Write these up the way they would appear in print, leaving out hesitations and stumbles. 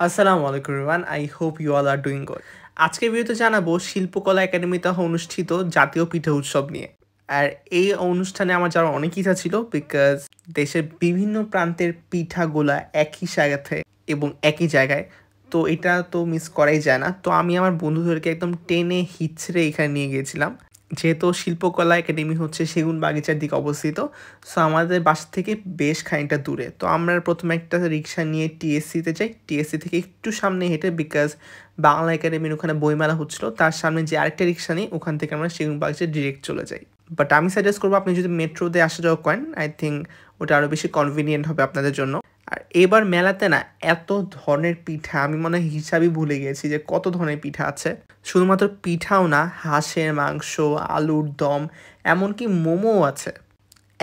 আসসালামু আলাইকুম everyone. I hope you all are doing good. আজকের ভিডিওতে জানাবো শিল্পকলা একাডেমিতে অনুষ্ঠিত জাতীয় পিঠা উৎসব নিয়ে। আর এই অনুষ্ঠানে আমার যাওয়ার অনেক ইচ্ছা ছিল বিকজ দেশের বিভিন্ন প্রান্তের পিঠাগুলা একই সাথে এবং একই জায়গায়। তো এটা তো মিস করাই যায় না। তো আমি আমার বন্ধুদেরকে একদম টেনে হিচড়ে এখানে নিয়ে গিয়েছিলাম। যেহেতু শিল্পকলা একাডেমি হচ্ছে সেগুনবাগিচার দিকে অবস্থিত, সো আমাদের বাসা থেকে বেশ খানিকটা দূরে। তো আমরা প্রথমে একটা রিক্সা নিয়ে টিএসসিতে যাই, টিএসসি থেকে একটু সামনে হেঁটে, বিকজ বাংলা একাডেমির ওখানে বইমেলা হচ্ছিলো, তার সামনে যে আরেকটা রিক্সা নিই ওখান থেকে আমরা সেগুনবাগিচা ডিরেক্ট চলে যাই। বাট আমি সাজেস্ট করবো আপনি যদি মেট্রো দিয়ে আসা যাওয়া করেন, আই থিঙ্ক ওটা আরও বেশি কনভিনিয়েন্ট হবে আপনাদের জন্য। আর এবার মেলাতে না এত ধরনের পিঠা, আমি মনে হয় হিসাবই ভুলে গিয়েছি যে কত ধরনের পিঠা আছে। শুধুমাত্র পিঠাও না, হাঁসের মাংস, আলুর দম, এমনকি মোমোও আছে।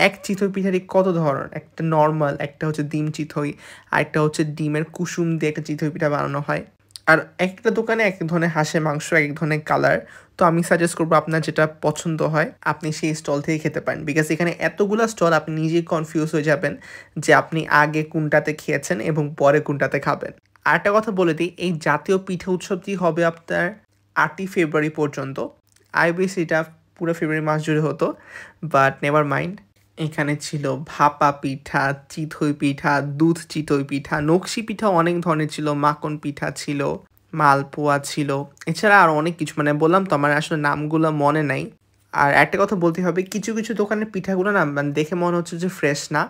এক চিতই পিঠারই কত ধরন, একটা নর্মাল, একটা হচ্ছে ডিম চিতই, আরেকটা হচ্ছে ডিমের কুসুম দিয়ে একটা চিতই পিঠা বানানো হয়। আর একটা দোকানে এক ধরনের হাঁসের মাংস, এক ধরনের কালার। তো আমি সাজেস্ট করবো আপনার যেটা পছন্দ হয় আপনি সেই স্টল থেকে খেতে পারেন, বিকজ এখানে এতগুলো স্টল আপনি নিজেই কনফিউজ হয়ে যাবেন যে আপনি আগে কোনটাতে খেয়েছেন এবং পরে কোনটাতে খাবেন। আর একটা কথা বলে দিই, এই জাতীয় পিঠা উৎসবটি হবে আপনার 8ই ফেব্রুয়ারি পর্যন্ত। আই উইশ এটা পুরো ফেব্রুয়ারি মাস জুড়ে হতো, বাট নেভার মাইন্ড। এখানে ছিল ভাপা পিঠা, চিতই পিঠা, দুধ চিতই পিঠা, নকশি পিঠা অনেক ধরনের ছিল, মাখন পিঠা ছিল, মালপোয়া ছিল, এছাড়া আরও অনেক কিছু, মানে বললাম তো আমার আসলে নামগুলো মনে নাই। আর একটা কথা বলতে হবে, কিছু কিছু দোকানের পিঠাগুলো না মানে দেখে মনে হচ্ছে যে ফ্রেশ না,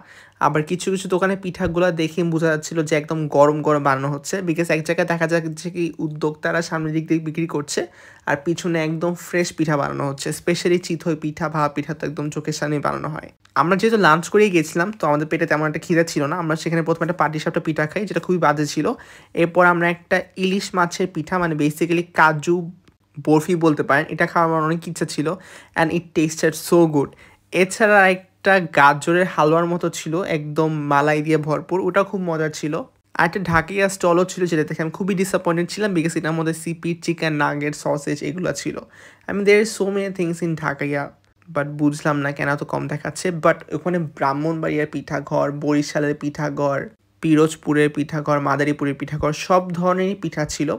আবার কিছু কিছু দোকানের পিঠাগুলো দেখে বোঝা যাচ্ছিল যে একদম গরম গরম বানানো হচ্ছে, বিকজ এক জায়গায় দেখা যাচ্ছে কি উদ্যোক্তারা সামনের দিক দিয়ে বিক্রি করছে আর পিছনে একদম ফ্রেশ পিঠা বানানো হচ্ছে। স্পেশালি চিতই পিঠা, ভাপা পিঠা তো একদম চোখের সামনে বানানো হয়। আমরা যেহেতু লাঞ্চ করেই গেছিলাম, তো আমাদের পেটে তেমন একটা খিদে ছিল না। আমরা সেখানে প্রথমে একটা পাটিসাপটা পিঠা খাই, যেটা খুবই বাজে ছিল। এরপর আমরা একটা ইলিশ মাছের পিঠা, মানে বেসিক্যালি কাজু বরফি বলতে পারেন, এটা খাওয়ার আমার অনেক ইচ্ছা ছিল and it tasted so good. এছাড়া একটা গাজরের হালুয়ার মতো ছিল, একদম মালাই দিয়ে ভরপুর, ওটা খুব মজার ছিল। আর একটা ঢাকিয়া স্টলও ছিল, যেটা দেখে আমি খুবই ডিসঅ্যাপয়েন্টেড ছিলাম, বিকজ এটার মধ্যে সিপি, চিকেন নাগেট, সসেজ এগুলো ছিল। আমি there is so many things in Dhakaiya, but বুঝলাম না কেন এত কম দেখাচ্ছে। বাট ওখানে ব্রাহ্মণবাড়িয়ার পিঠাঘর, বরিশালের পিঠাঘর, পিরোজপুরের পিঠাঘর, মাদারীপুরের পিঠাঘর, সব ধরনেরই পিঠা ছিল।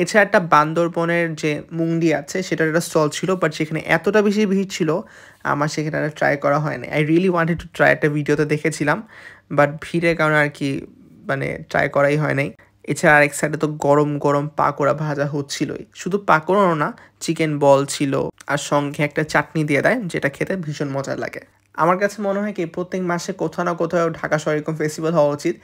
এছাড়া একটা বান্দরবনের যে মুংডি আছে সেটার একটা স্টল ছিল, বাট সেখানে এতটা বেশি ভিড় ছিল আমার সেখানে ট্রাই করা হয়নি। I really wanted to try, একটা ভিডিওতে দেখেছিলাম, বাট ভিড়ের কারণে আর কি মানে ট্রাই করাই হয় নাই। এছাড়া আরেক সাইডে তো গরম গরম পাকোড়া ভাজা হচ্ছিলই, শুধু পাকোড়াও না, চিকেন বল ছিল, আর সঙ্গে একটা চাটনি দিয়ে দেয় যেটা খেতে ভীষণ মজা লাগে। আমার কাছে মনে হয় কি প্রত্যেক মাসে কোথাও না কোথাও ঢাকা শহরে এরকম ফেস্টিভ্যাল হওয়া উচিত,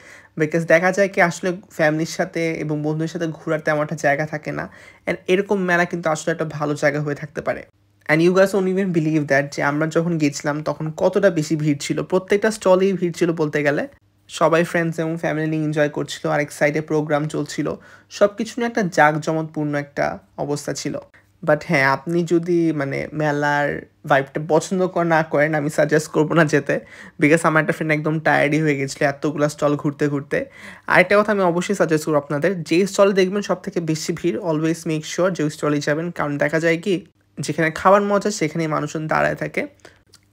বিকজ দেখা যায় কি আসলে ফ্যামিলির সাথে এবং বন্ধুদের সাথে ঘোরার তেমন একটা জায়গা থাকে না, অ্যান্ড এরকম মেলা কিন্তু আসলে একটা ভালো জায়গা হয়ে থাকতে পারে। And you guys won't even believe that যে আমরা যখন গেছিলাম তখন কতটা বেশি ভিড় ছিল, প্রত্যেকটা স্টলেই ভিড় ছিল বলতে গেলে। সবাই ফ্রেন্ডস এবং ফ্যামিলি নিয়ে এনজয় করছিল, আরেক সাইডে প্রোগ্রাম চলছিল, সব কিছু নিয়ে একটা জাঁকজমকপূর্ণ একটা অবস্থা ছিল। বাট হ্যাঁ, আপনি যদি মানে মেলার ভাইবটা পছন্দ না করেন, আমি সাজেস্ট করবো না যেতে, বিকজ আমার একটা ফ্রেন্ড একদম টায়ার্ডই হয়ে গেছিলো এতগুলো স্টল ঘুরতে ঘুরতে। আরেকটা কথা আমি অবশ্যই সাজেস্ট করবো আপনাদের, যে স্টলে দেখবেন সব থেকে বেশি ভিড়, অলওয়েজ মেক শিওর যে ওই স্টলে যাবেন, কারণ দেখা যায় কি যেখানে খাবার মজা সেখানেই মানুষজন দাঁড়ায় থাকে।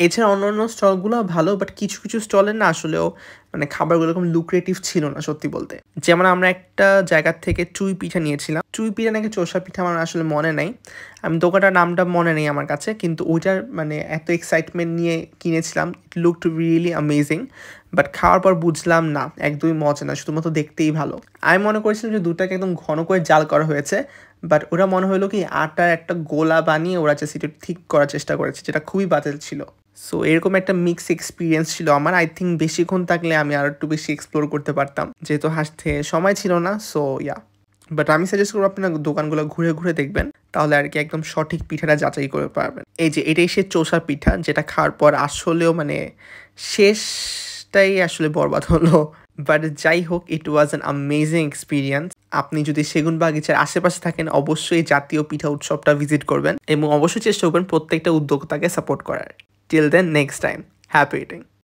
এছাড়া অন্যান্য স্টলগুলো ভালো, বাট কিছু কিছু স্টলের না আসলেও মানে খাবারগুলো এরকম লুক্রেটিভ ছিল না সত্যি বলতে। যেমন আমরা একটা জায়গার থেকে চুই পিঠা নিয়েছিলাম, চুই পিঠা নাকি চোষা পিঠা আমার আসলে মনে নাই, আমি দোকানটার নামটা মনে নেই আমার কাছে, কিন্তু ওইটার মানে এত এক্সাইটমেন্ট নিয়ে কিনেছিলাম, it looked really amazing. But খাওয়ার পর বুঝলাম না, একদমই মজা না, শুধুমাত্র দেখতেই ভালো। আমি মনে করেছিলাম যে দুটাকে একদম ঘন করে জাল করা হয়েছে, বাট ওরা মনে হলো কি আটার একটা গোলা বানিয়ে ওরা জাস্ট একটু ঠিক করার চেষ্টা করেছে, যেটা খুবই বাতিল ছিল। সো এরকম একটা মিক্স এক্সপিরিয়েন্স ছিল আমার। আই থিঙ্ক বেশিক্ষণ থাকলে আমি আর একটু বেশি এক্সপ্লোর করতে পারতাম, যেহেতু হাসতে সময় ছিল না। সো ইয়া, বাট আমি সাজেস্ট করবো আপনার দোকানগুলো ঘুরে ঘুরে দেখবেন, তাহলে আর কি একদম সঠিক পিঠাটা যাচাই করে পারবেন। এই যে এটাই সে চোষা পিঠা, যেটা খাওয়ার পর আসলেও মানে শেষটাই আসলে বরবাদ হলো। বাট যাই হোক, ইট ওয়াজ অ্যান অ্যামেজিং এক্সপিরিয়েন্স। আপনি যদি সেগুনবাগিচার আশেপাশে থাকেন, অবশ্যই জাতীয় পিঠা উৎসবটা ভিজিট করবেন এবং অবশ্যই চেষ্টা করবেন প্রত্যেকটা উদ্যোক্তাকে সাপোর্ট করার। Till then, next time, happy eating.